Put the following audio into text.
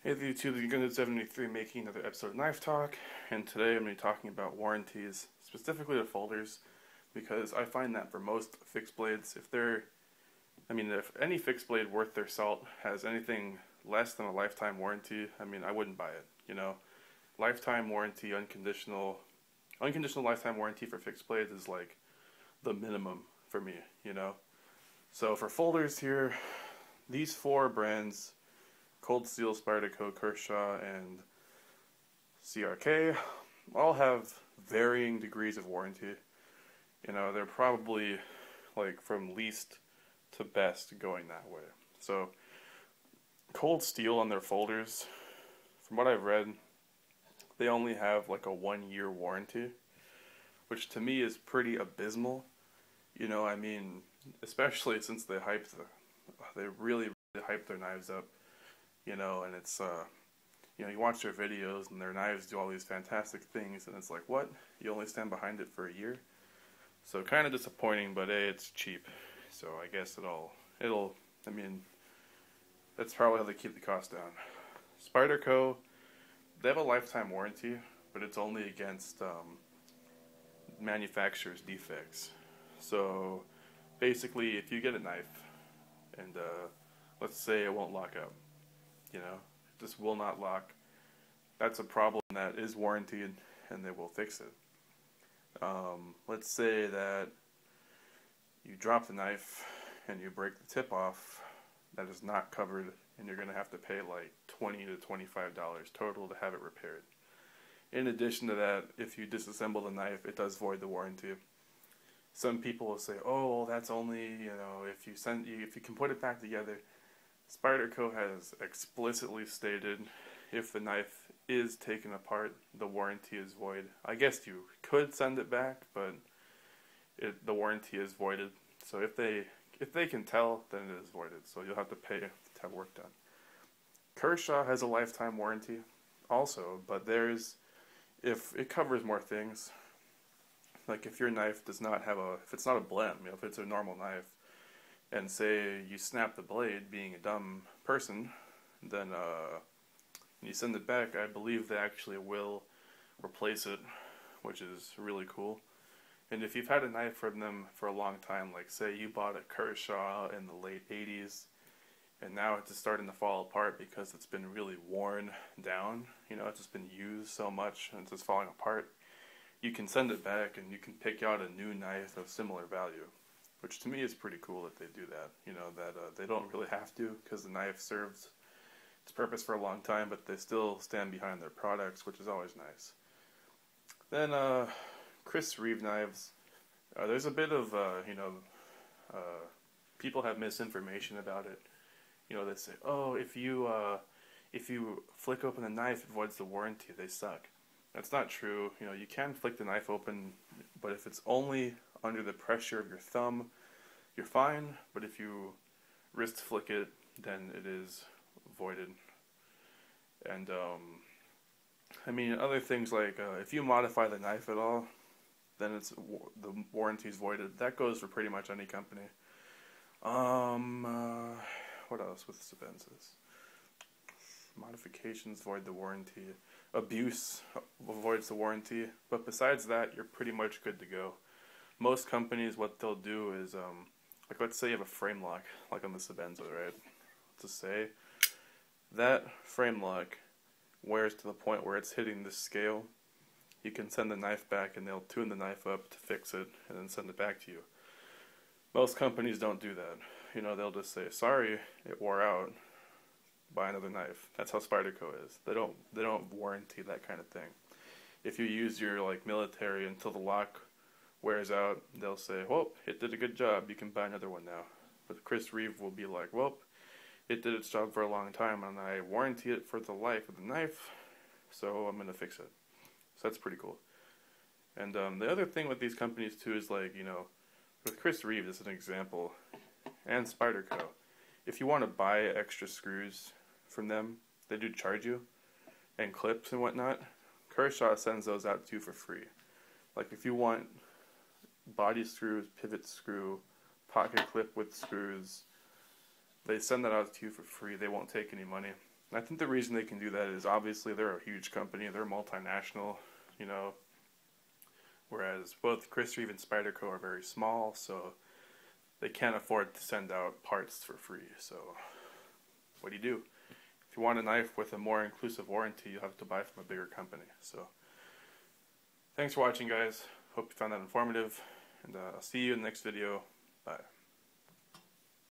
Hey YouTube, the Gunhead 73 making another episode of Knife Talk, and today I'm going to be talking about warranties, specifically the folders, because I find that for most fixed blades, if any fixed blade worth their salt has anything less than a lifetime warranty, I wouldn't buy it, Lifetime warranty, unconditional lifetime warranty for fixed blades is like the minimum for me, So for folders here, these four brands, Cold Steel, Spyderco, Kershaw, and CRK all have varying degrees of warranty. They're probably like from least to best going that way. So Cold Steel on their folders, from what I've read, they only have like a 1-year warranty, which to me is pretty abysmal. Especially since they really hyped their knives up. And it's, you watch their videos and their knives do all these fantastic things, and it's like, what? You only stand behind it for a year? So kind of disappointing, but hey, it's cheap. So I guess that's probably how they keep the cost down. Spyderco, they have a lifetime warranty, but it's only against manufacturer's defects. So basically, if you get a knife and let's say it won't lock up, it just will not lock. That's a problem that is warranted, and they will fix it. Let's say that you drop the knife and you break the tip off. That is not covered, and you're going to have to pay like $20 to $25 total to have it repaired. In addition to that, if you disassemble the knife, it does void the warranty. Some people will say, "Oh, well, that's only if you can put it back together." Spyderco has explicitly stated if the knife is taken apart, the warranty is void. I guess you could send it back, but the warranty is voided. So if they can tell, then it is voided. So you'll have to pay to have work done. Kershaw has a lifetime warranty also, but if it covers more things. Like if your knife does not have if it's not a blem, if it's a normal knife, and say you snap the blade, being a dumb person, then when you send it back, I believe they actually will replace it, which is really cool. And if you've had a knife from them for a long time, like say you bought a Kershaw in the late 80s, and now it's just starting to fall apart because it's been really worn down, it's just been used so much and it's just falling apart, you can send it back and you can pick out a new knife of similar value. Which to me is pretty cool that they do that. They don't really have to, because the knife serves its purpose for a long time, but they still stand behind their products, which is always nice. Then Chris Reeve knives. There's a bit of people have misinformation about it. They say, "Oh, if you flick open the knife, it voids the warranty. They suck." That's not true. You can flick the knife open, but if it's only under the pressure of your thumb, you're fine. But if you wrist flick it, then it is voided. And other things like if you modify the knife at all, then the warranty is voided. That goes for pretty much any company. What else with Sabenzas? Modifications void the warranty. Abuse avoids the warranty. But besides that, you're pretty much good to go. Most companies, what they'll do is, like let's say you have a frame lock, like on the Sabenza, right? To say that frame lock wears to the point where it's hitting the scale, you can send the knife back and they'll tune the knife up to fix it and then send it back to you. Most companies don't do that. They'll just say, "Sorry, it wore out. Buy another knife." That's how Spyderco is. They don't warranty that kind of thing. If you use your military until the lock wears out, they'll say, "Well, it did a good job. You can buy another one now." But Chris Reeve will be like, "Well, it did its job for a long time, and I warranty it for the life of the knife, so I'm going to fix it." So that's pretty cool. And the other thing with these companies too is with Chris Reeve as an example, and Spyderco, if you want to buy extra screws from them, they do charge you, and clips and whatnot. Kershaw sends those out to you for free. Like if you want body screws, pivot screw, pocket clip with screws, they send that out to you for free. They won't take any money. And I think the reason they can do that is obviously they're a huge company, they're multinational, you know, whereas both Chris Reeve and Spyderco are very small, so they can't afford to send out parts for free. So what do? If you want a knife with a more inclusive warranty, you'll have to buy from a bigger company. So thanks for watching, guys. Hope you found that informative, and I'll see you in the next video. Bye.